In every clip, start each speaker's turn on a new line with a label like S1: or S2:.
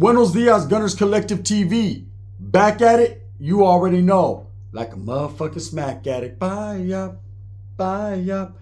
S1: Buenos dias, Gunners Collective TV. Back at it, you already know. Like a motherfucking smack addict. Bye up, bye up.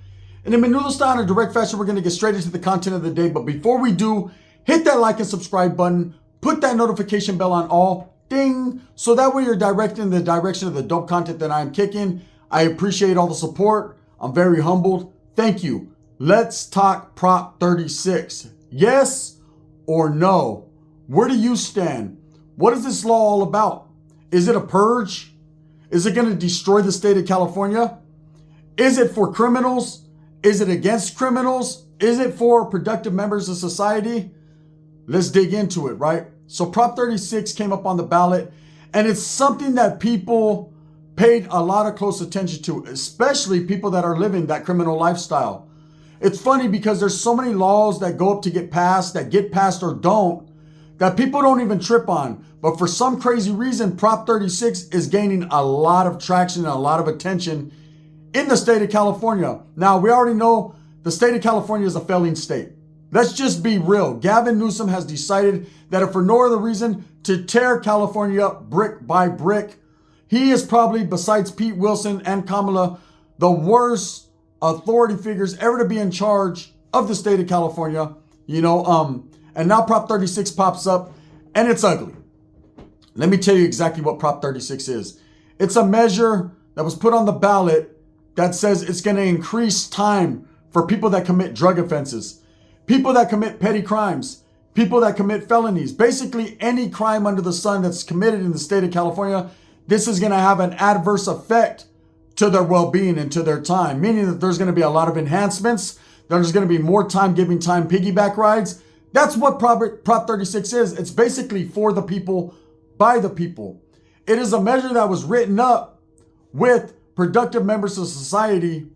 S1: And in Menudo style, in a direct fashion, we're going to get straight into the content of the day. But before we do, hit that like and subscribe button. Put that notification bell on all. Ding. So that way you're directed in the direction of the dope content that I'm kicking. I appreciate all the support. I'm very humbled. Thank you. Let's talk Prop 36. Yes or no? Where do you stand? What is this law all about? Is it a purge? Is it going to destroy the state of California? Is it for criminals? Is it against criminals? Is it for productive members of society? Let's dig into it, right? So Prop 36 came up on the ballot, and it's something that people paid a lot of close attention to, especially people that are living that criminal lifestyle. It's funny because there's so many laws that go up to get passed, that get passed or don't, that people don't even trip on. But for some crazy reason, Prop 36 is gaining a lot of traction and a lot of attention in the state of California. Now, we already know the state of California is a failing state. Let's just be real. Gavin Newsom has decided that if for no other reason, to tear California up brick by brick. He is probably, besides Pete Wilson and Kamala, the worst authority figures ever to be in charge of the state of California. And now Prop 36 pops up, and it's ugly. Let me tell you exactly what Prop 36 is. It's a measure that was put on the ballot that says it's going to increase time for people that commit drug offenses, people that commit petty crimes, people that commit felonies, basically any crime under the sun that's committed in the state of California. This is going to have an adverse effect to their well-being and to their time, meaning that there's going to be a lot of enhancements. There's going to be more time giving time piggyback rides. That's what Prop 36 is. It's basically for the people, by the people. It is a measure that was written up with productive members of society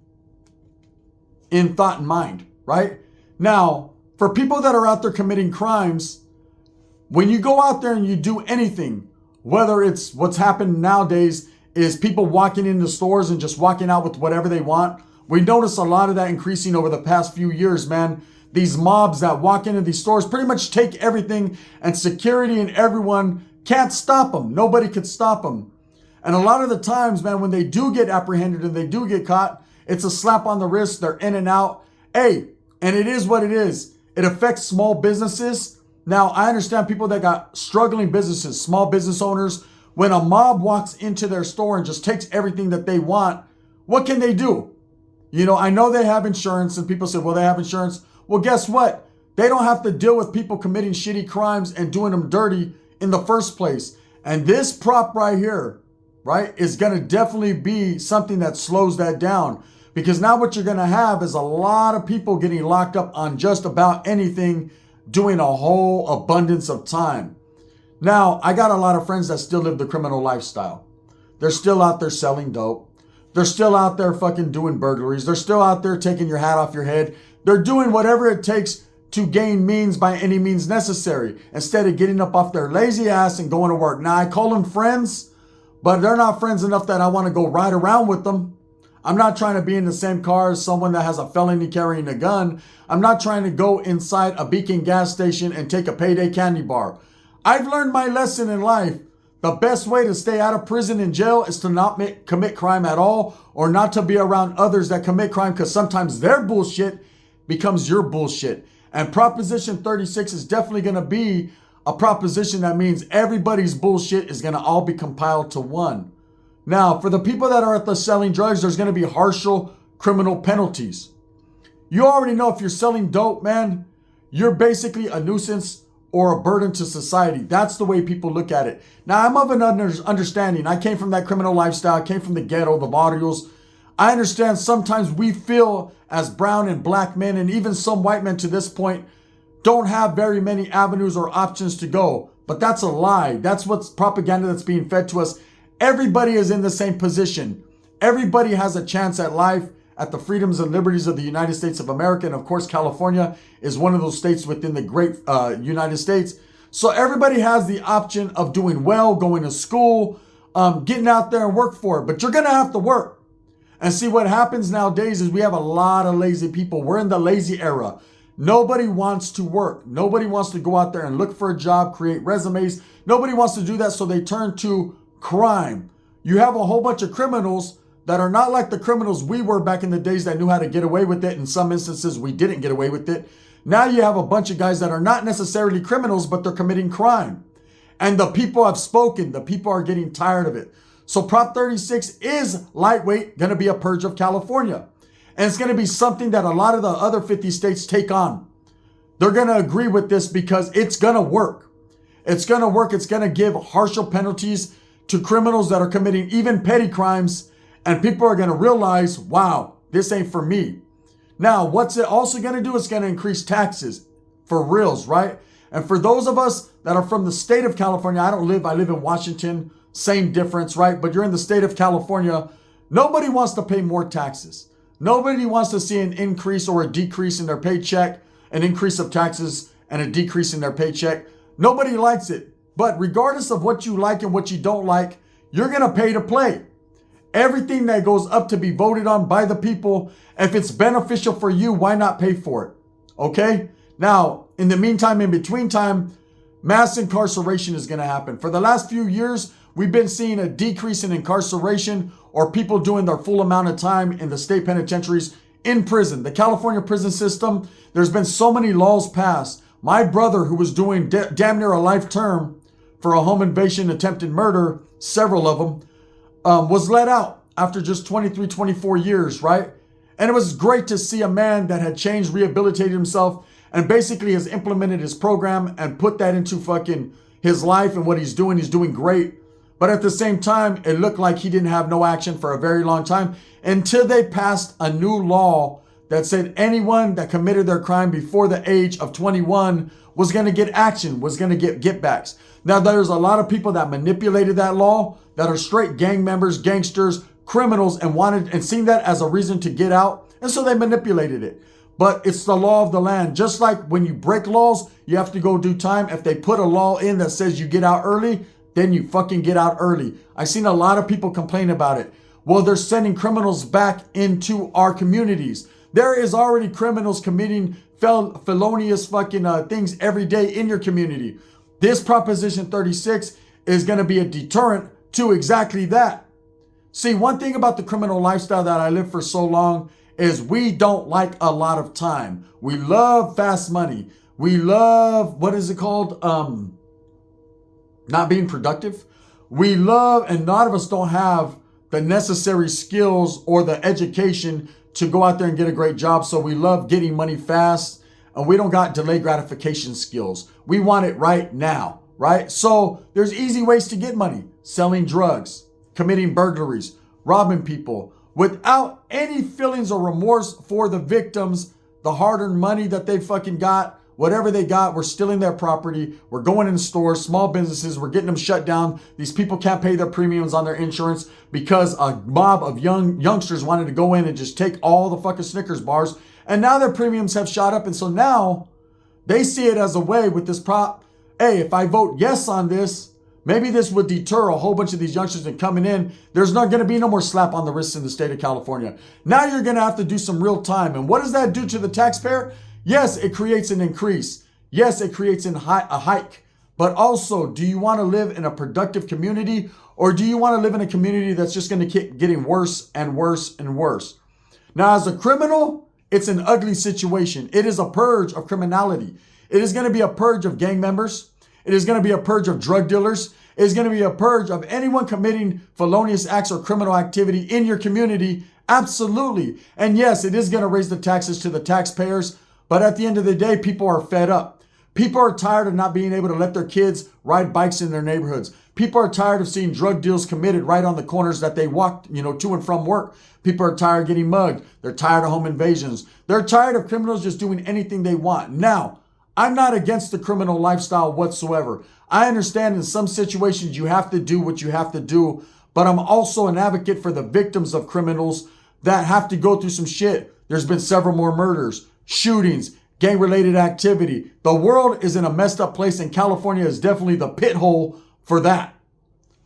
S1: in thought and mind, right? Now, for people that are out there committing crimes, when you go out there and you do anything, whether it's what's happened nowadays is people walking into stores and just walking out with whatever they want. We notice a lot of that increasing over the past few years, man. These mobs that walk into these stores pretty much take everything, and security and everyone can't stop them. Nobody could stop them. And a lot of the times, man, when they do get apprehended and they do get caught, it's a slap on the wrist. They're in and out. Hey, and it is what it is. It affects small businesses. Now, I understand people that got struggling businesses, small business owners. When a mob walks into their store and just takes everything that they want, what can they do? I know they have insurance, and people say, well, they have insurance. Well, guess what? They don't have to deal with people committing shitty crimes and doing them dirty in the first place. And this prop right here, right, is going to definitely be something that slows that down. Because now what you're going to have is a lot of people getting locked up on just about anything, doing a whole abundance of time. Now, I got a lot of friends that still live the criminal lifestyle. They're still out there selling dope. They're still out there fucking doing burglaries. They're still out there taking your hat off your head. They're doing whatever it takes to gain means by any means necessary, instead of getting up off their lazy ass and going to work. Now, I call them friends, but they're not friends enough that I want to go ride around with them. I'm not trying to be in the same car as someone that has a felony carrying a gun. I'm not trying to go inside a Beacon gas station and take a payday candy bar. I've learned my lesson in life. The best way to stay out of prison and jail is to not commit crime at all, or not to be around others that commit crime, because sometimes their bullshit becomes your bullshit. And Proposition 36 is definitely going to be a proposition that means everybody's bullshit is going to all be compiled to one. Now, for the people that are at the selling drugs, there's going to be harsher criminal penalties. You already know if you're selling dope, man, you're basically a nuisance or a burden to society. That's the way people look at it. Now, I'm of an understanding. I came from that criminal lifestyle. I came from the ghetto, the barrios. I understand sometimes we feel as brown and black men, and even some white men to this point, don't have very many avenues or options to go. But that's a lie. That's what's propaganda that's being fed to us. Everybody is in the same position. Everybody has a chance at life, at the freedoms and liberties of the United States of America. And of course, California is one of those states within the great United States. So everybody has the option of doing well, going to school, getting out there and work for it. But you're going to have to work. And see, what happens nowadays is we have a lot of lazy people. We're in the lazy era. Nobody wants to work. Nobody wants to go out there and look for a job, create resumes. Nobody wants to do that, so they turn to crime. You have a whole bunch of criminals that are not like the criminals we were back in the days that knew how to get away with it. In some instances, we didn't get away with it. Now you have a bunch of guys that are not necessarily criminals, but they're committing crime. And the people have spoken. The people are getting tired of it. So Prop 36 is lightweight going to be a purge of California. And it's going to be something that a lot of the other 50 states take on. They're going to agree with this because it's going to work. It's going to work. It's going to give harsher penalties to criminals that are committing even petty crimes. And people are going to realize, wow, this ain't for me. Now, what's it also going to do? It's going to increase taxes for reals, right? And for those of us that are from the state of California, I live in Washington, same difference, right? But you're in the state of California. Nobody wants to pay more taxes. Nobody wants to see an increase or a decrease in their paycheck, an increase of taxes and a decrease in their paycheck. Nobody likes it. But regardless of what you like and what you don't like, you're going to pay to play. Everything that goes up to be voted on by the people, if it's beneficial for you, why not pay for it? Okay? Now, in the meantime, in between time, mass incarceration is going to happen. For the last few years, we've been seeing a decrease in incarceration or people doing their full amount of time in the state penitentiaries in prison. The California prison system, there's been so many laws passed. My brother, who was doing damn near a life term for a home invasion, attempted murder, several of them, was let out after just 23, 24 years, right? And it was great to see a man that had changed, rehabilitated himself, and basically has implemented his program and put that into fucking his life and what he's doing. He's doing great. But at the same time, it looked like he didn't have no action for a very long time until they passed a new law that said anyone that committed their crime before the age of 21 was going to get action, was going to get get-backs. Now, there's a lot of people that manipulated that law that are straight gang members, gangsters, criminals, and wanted and seen that as a reason to get out. And so they manipulated it. But it's the law of the land. Just like when you break laws, you have to go do time. If they put a law in that says you get out early, then you fucking get out early. I've seen a lot of people complain about it. Well, they're sending criminals back into our communities. There is already criminals committing felonious fucking things every day in your community. This Proposition 36 is going to be a deterrent to exactly that. See, one thing about the criminal lifestyle that I lived for so long is we don't like a lot of time. We love fast money. We love, what is it called? Not being productive. We love, and a lot of us don't have the necessary skills or the education to go out there and get a great job. So we love getting money fast, and we don't got delayed gratification skills. We want it right now, right? So there's easy ways to get money. Selling drugs, committing burglaries, robbing people, without any feelings or remorse for the victims, the hard-earned money that they fucking got, whatever they got, we're stealing their property. We're going in stores, small businesses, we're getting them shut down. These people can't pay their premiums on their insurance because a mob of youngsters wanted to go in and just take all the fucking Snickers bars. And now their premiums have shot up. And so now they see it as a way with this prop. Hey, if I vote yes on this, maybe this would deter a whole bunch of these youngsters from coming in. There's not going to be no more slap on the wrists in the state of California. Now you're going to have to do some real time. And what does that do to the taxpayer? Yes, it creates an increase. Yes, it creates a hike. But also, do you want to live in a productive community, or do you want to live in a community that's just going to keep getting worse and worse and worse? Now, as a criminal, it's an ugly situation. It is a purge of criminality. It is going to be a purge of gang members. It is going to be a purge of drug dealers. It is going to be a purge of anyone committing felonious acts or criminal activity in your community. Absolutely. And yes, it is going to raise the taxes to the taxpayers. But at the end of the day, people are fed up. People are tired of not being able to let their kids ride bikes in their neighborhoods. People are tired of seeing drug deals committed right on the corners that they walk, to and from work. People are tired of getting mugged. They're tired of home invasions. They're tired of criminals just doing anything they want. Now, I'm not against the criminal lifestyle whatsoever. I understand in some situations you have to do what you have to do, but I'm also an advocate for the victims of criminals that have to go through some shit. There's been several more murders, shootings, gang-related activity. The world is in a messed up place, and California is definitely the pit hole for that.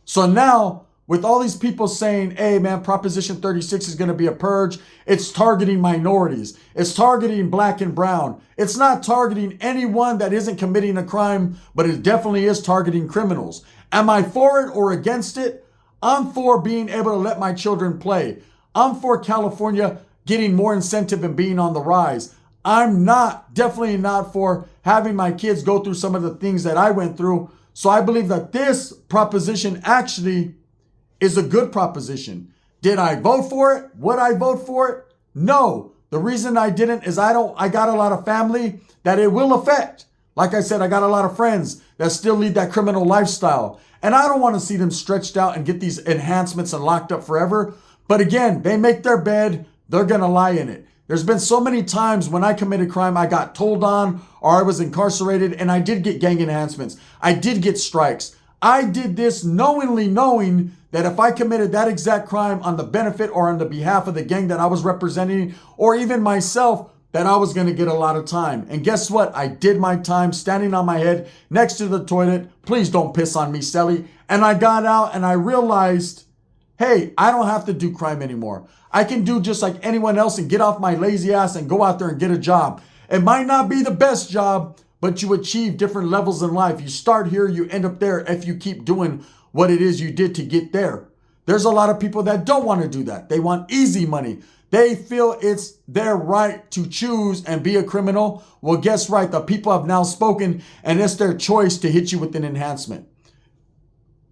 S1: So now, with all these people saying, hey man, Proposition 36 is going to be a purge, it's targeting minorities, it's targeting black and brown. It's not targeting anyone that isn't committing a crime, but it definitely is targeting criminals. Am I for it or against it? I'm for being able to let my children play. I'm for California getting more incentive and being on the rise. I'm definitely not for having my kids go through some of the things that I went through. So I believe that this proposition actually is a good proposition. Did I vote for it? Would I vote for it? No. The reason I didn't is I got a lot of family that it will affect. Like I said, I got a lot of friends that still lead that criminal lifestyle. And I don't want to see them stretched out and get these enhancements and locked up forever. But again, they make their bed, they're going to lie in it. There's been so many times when I committed crime, I got told on or I was incarcerated and I did get gang enhancements. I did get strikes. I did this knowingly knowing that if I committed that exact crime on the benefit or on the behalf of the gang that I was representing or even myself, that I was going to get a lot of time. And guess what? I did my time standing on my head next to the toilet. Please don't piss on me, Sally. And I got out and I realized, hey, I don't have to do crime anymore. I can do just like anyone else and get off my lazy ass and go out there and get a job. It might not be the best job, but you achieve different levels in life. You start here, you end up there if you keep doing what it is you did to get there. There's a lot of people that don't want to do that. They want easy money. They feel it's their right to choose and be a criminal. Well, guess what? The people have now spoken and it's their choice to hit you with an enhancement.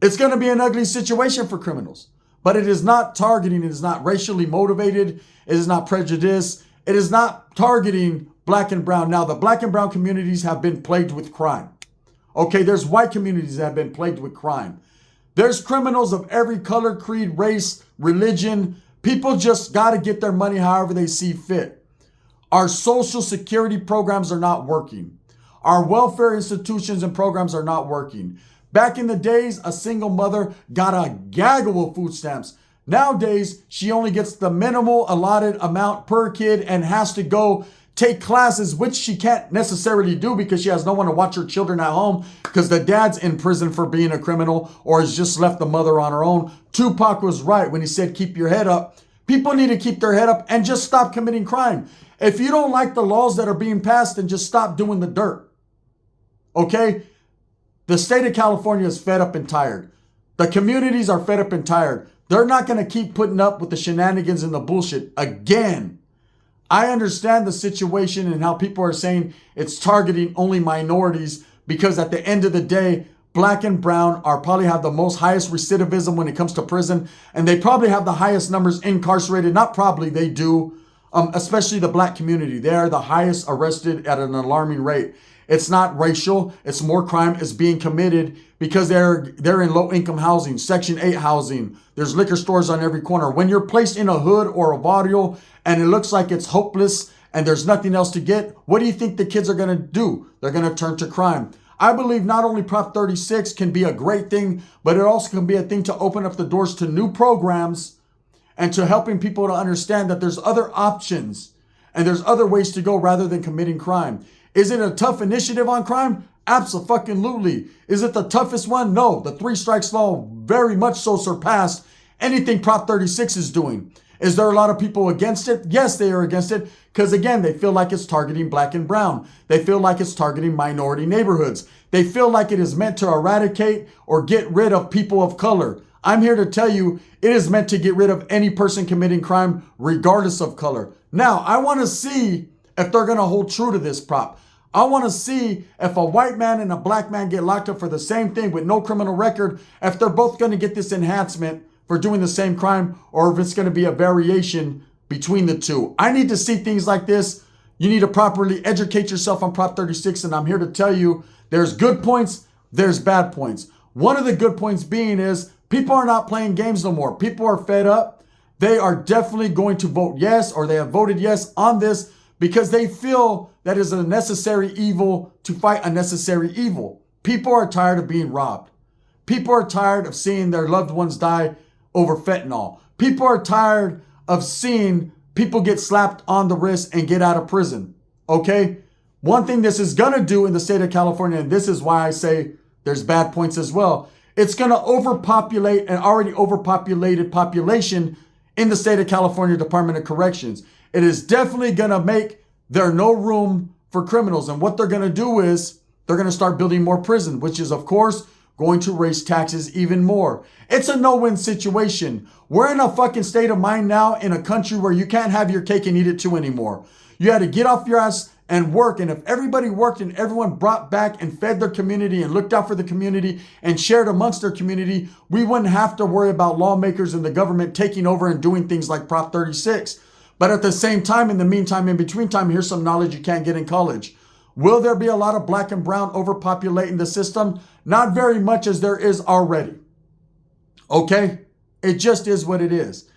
S1: It's going to be an ugly situation for criminals. But it is not targeting, it is not racially motivated, it is not prejudice, it is not targeting black and brown. Now, the black and brown communities have been plagued with crime. Okay, there's white communities that have been plagued with crime. There's criminals of every color, creed, race, religion. People just got to get their money however they see fit. Our social security programs are not working. Our welfare institutions and programs are not working. Back in the days, a single mother got a gaggle of food stamps. Nowadays, she only gets the minimal allotted amount per kid and has to go take classes, which she can't necessarily do because she has no one to watch her children at home because the dad's in prison for being a criminal or has just left the mother on her own. Tupac was right when he said, keep your head up. People need to keep their head up and just stop committing crime. If you don't like the laws that are being passed, then just stop doing the dirt. Okay? The state of California is fed up and tired. The communities are fed up and tired. They're not going to keep putting up with the shenanigans and the bullshit again. I understand the situation and how people are saying it's targeting only minorities because at the end of the day, black and brown probably have the most highest recidivism when it comes to prison. And they probably have the highest numbers incarcerated. Not probably, they do. Especially the black community. They are the highest arrested at an alarming rate. It's not racial. It's more crime is being committed because they're in low income housing, Section 8 housing. There's liquor stores on every corner. When you're placed in a hood or a barrio and it looks like it's hopeless and there's nothing else to get, what do you think the kids are going to do? They're going to turn to crime. I believe not only Prop 36 can be a great thing, but it also can be a thing to open up the doors to new programs and to helping people to understand that there's other options and there's other ways to go rather than committing crime. Is it a tough initiative on crime? Absolutely. Is it the toughest one? No. The 3 strikes law very much so surpassed anything Prop 36 is doing. Is there a lot of people against it? Yes, they are against it because, again, they feel like it's targeting black and brown. They feel like it's targeting minority neighborhoods. They feel like it is meant to eradicate or get rid of people of color. I'm here to tell you it is meant to get rid of any person committing crime regardless of color. Now, I want to see if they're going to hold true to this prop. I want to see if a white man and a black man get locked up for the same thing with no criminal record, if they're both going to get this enhancement for doing the same crime, or if it's going to be a variation between the two. I need to see things like this. You need to properly educate yourself on Prop 36, and I'm here to tell you there's good points, there's bad points. One of the good points being is people are not playing games no more. People are fed up. They are definitely going to vote yes, or they have voted yes on this because they feel that is a necessary evil to fight a necessary evil. People are tired of being robbed. People are tired of seeing their loved ones die over fentanyl. People are tired of seeing people get slapped on the wrist and get out of prison. Okay? One thing this is going to do in the state of California, and this is why I say there's bad points as well, It's going to overpopulate an already overpopulated population in the state of California Department of Corrections. It is definitely going to make there no room for criminals. And what they're going to do is they're going to start building more prison, which is, of course, going to raise taxes even more. It's a no-win situation. We're in a fucking state of mind now in a country where you can't have your cake and eat it too anymore. You had to get off your ass and work. And if everybody worked and everyone brought back and fed their community and looked out for the community and shared amongst their community, we wouldn't have to worry about lawmakers and the government taking over and doing things like Prop 36. But at the same time, in the meantime, in between time, here's some knowledge you can't get in college. Will there be a lot of black and brown overpopulating the system? Not very much as there is already. Okay? It just is what it is.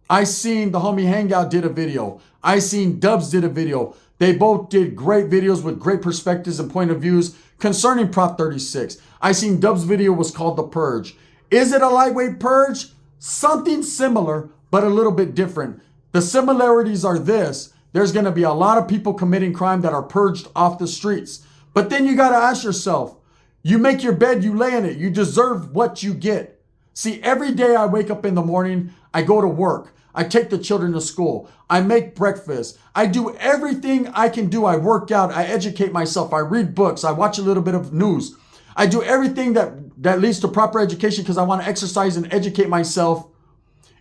S1: I seen the homie Hangout did a video. I seen Dubs did a video. They both did great videos with great perspectives and point of views concerning Prop 36. I seen Dubs' video was called The Purge. Is it a lightweight purge? Something similar, but a little bit different. The similarities are this. There's going to be a lot of people committing crime that are purged off the streets. But then you got to ask yourself, you make your bed, you lay in it. You deserve what you get. See, every day I wake up in the morning, I go to work. I take the children to school. I make breakfast. I do everything I can do. I work out. I educate myself. I read books. I watch a little bit of news. I do everything that leads to proper education because I want to exercise and educate myself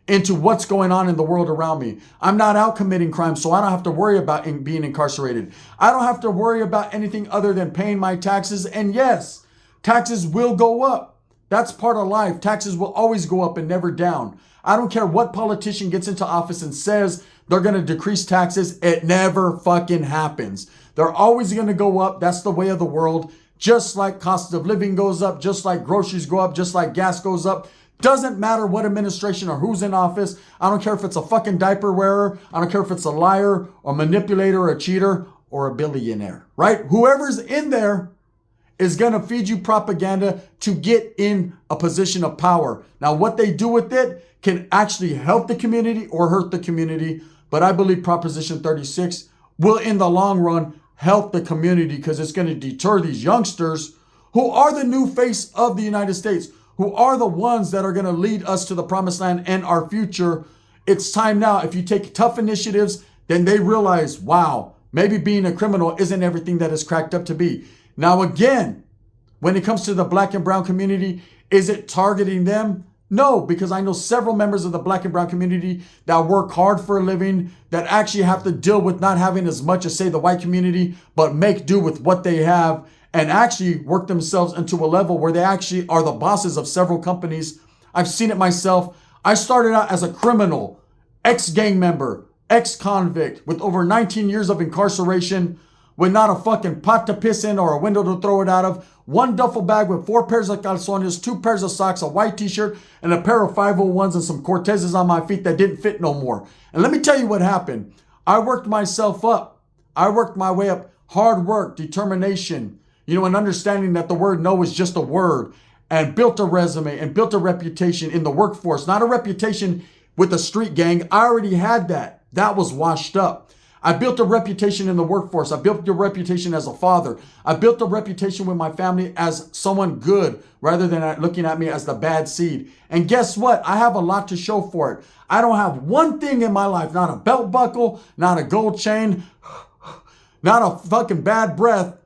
S1: into what's going on in the world around me. I'm not out committing crime, so I don't have to worry about being incarcerated. I don't have to worry about anything other than paying my taxes. And yes, taxes will go up. That's part of life. Taxes will always go up and never down. I don't care what politician gets into office and says they're going to decrease taxes. It never fucking happens. They're always going to go up. That's the way of the world. Just like cost of living goes up, just like groceries go up, just like gas goes up. Doesn't matter what administration or who's in office. I don't care if it's a fucking diaper wearer. I don't care if it's a liar or manipulator or a cheater or a billionaire, right? Whoever's in there is going to feed you propaganda to get in a position of power. Now, what they do with it can actually help the community or hurt the community. But I believe Proposition 36 will, in the long run, help the community because it's going to deter these youngsters who are the new face of the United States, who are the ones that are going to lead us to the promised land and our future. It's time now. If you take tough initiatives, then they realize, wow, maybe being a criminal isn't everything that it's cracked up to be. Now, again, when it comes to the black and brown community, is it targeting them? No, because I know several members of the black and brown community that work hard for a living, that actually have to deal with not having as much as, say, the white community, but make do with what they have and actually work themselves into a level where they actually are the bosses of several companies. I've seen it myself. I started out as a criminal, ex-gang member, ex-convict with over 19 years of incarceration, with not a fucking pot to piss in or a window to throw it out of, one duffel bag with 4 pairs of calzones, 2 pairs of socks, a white t-shirt, and a pair of 501s and some Cortezes on my feet that didn't fit no more. And let me tell you what happened. I worked myself up. I worked my way up. Hard work, determination, and understanding that the word no is just a word, and built a resume and built a reputation in the workforce, not a reputation with a street gang. I already had that. That was washed up. I built a reputation in the workforce. I built a reputation as a father. I built a reputation with my family as someone good rather than looking at me as the bad seed. And guess what? I have a lot to show for it. I don't have one thing in my life, not a belt buckle, not a gold chain, not a fucking bad breath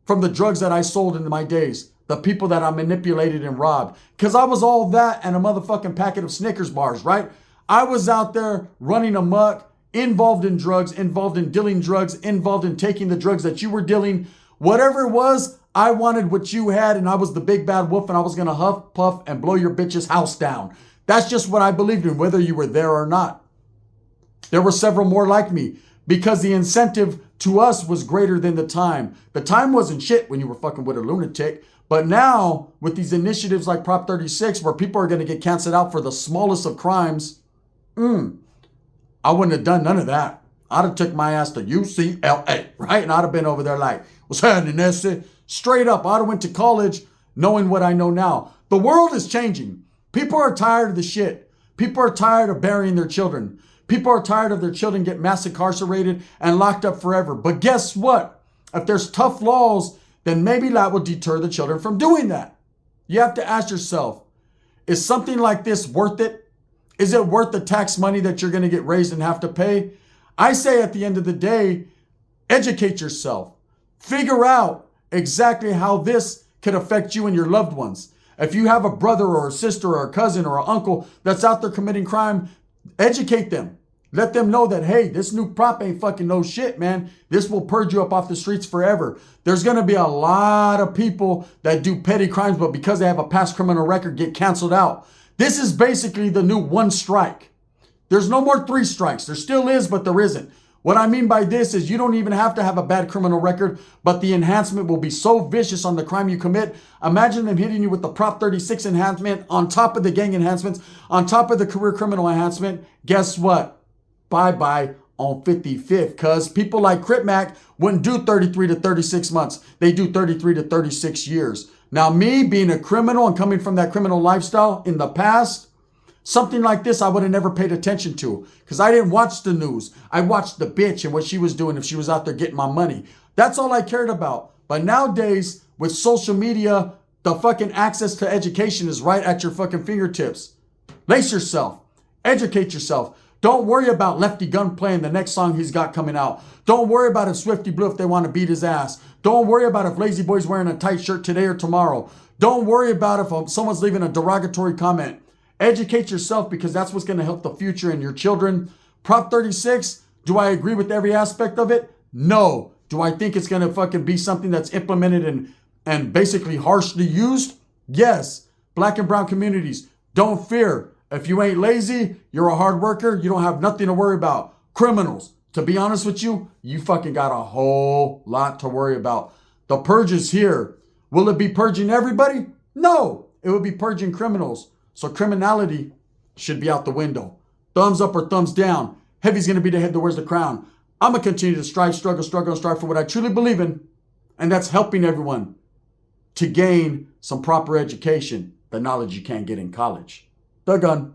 S1: from the drugs that I sold in my days, the people that I manipulated and robbed. Because I was all that and a motherfucking packet of Snickers bars, right? I was out there running amok, involved in drugs, involved in dealing drugs, involved in taking the drugs that you were dealing. Whatever it was, I wanted what you had, and I was the big bad wolf, and I was going to huff, puff, and blow your bitch's house down. That's just what I believed in, whether you were there or not. There were several more like me, because the incentive to us was greater than the time. The time wasn't shit when you were fucking with a lunatic, but now, with these initiatives like Prop 36, where people are going to get canceled out for the smallest of crimes, I wouldn't have done none of that. I'd have took my ass to UCLA, right? And I'd have been over there like, what's happening, Nessie? Straight up, I'd have went to college knowing what I know now. The world is changing. People are tired of the shit. People are tired of burying their children. People are tired of their children getting mass incarcerated and locked up forever. But guess what? If there's tough laws, then maybe that will deter the children from doing that. You have to ask yourself, is something like this worth it? Is it worth the tax money that you're going to get raised and have to pay? I say at the end of the day, educate yourself. Figure out exactly how this could affect you and your loved ones. If you have a brother or a sister or a cousin or an uncle that's out there committing crime, educate them. Let them know that, hey, this new prop ain't fucking no shit, man. This will purge you up off the streets forever. There's going to be a lot of people that do petty crimes, but because they have a past criminal record, get canceled out. This is basically the new one strike. There's no more 3 strikes. There still is, but there isn't. What I mean by this is you don't even have to have a bad criminal record, but the enhancement will be so vicious on the crime you commit. Imagine them hitting you with the Prop 36 enhancement on top of the gang enhancements, on top of the career criminal enhancement. Guess what? Bye-bye on 55th, because people like Crip Mac wouldn't do 33 to 36 months. They do 33 to 36 years. Now, me being a criminal and coming from that criminal lifestyle in the past, something like this I would have never paid attention to because I didn't watch the news. I watched the bitch and what she was doing if she was out there getting my money. That's all I cared about. But nowadays, with social media, the fucking access to education is right at your fucking fingertips. Lace yourself. Educate yourself. Don't worry about Lefty Gunplay and the next song he's got coming out. Don't worry about if Swifty Blue if they want to beat his ass. Don't worry about if Lazy Boy's wearing a tight shirt today or tomorrow. Don't worry about if someone's leaving a derogatory comment. Educate yourself because that's what's going to help the future and your children. Prop 36, do I agree with every aspect of it? No. Do I think it's going to fucking be something that's implemented and basically harshly used? Yes. Black and brown communities, don't fear. If you ain't lazy, you're a hard worker, you don't have nothing to worry about. Criminals, to be honest with you, you fucking got a whole lot to worry about. The purge is here. Will it be purging everybody? No. It will be purging criminals. So criminality should be out the window. Thumbs up or thumbs down. Heavy's going to be the head that wears the crown. I'm going to continue to strive, struggle, and strive for what I truly believe in. And that's helping everyone to gain some proper education, the knowledge you can't get in college. The gun.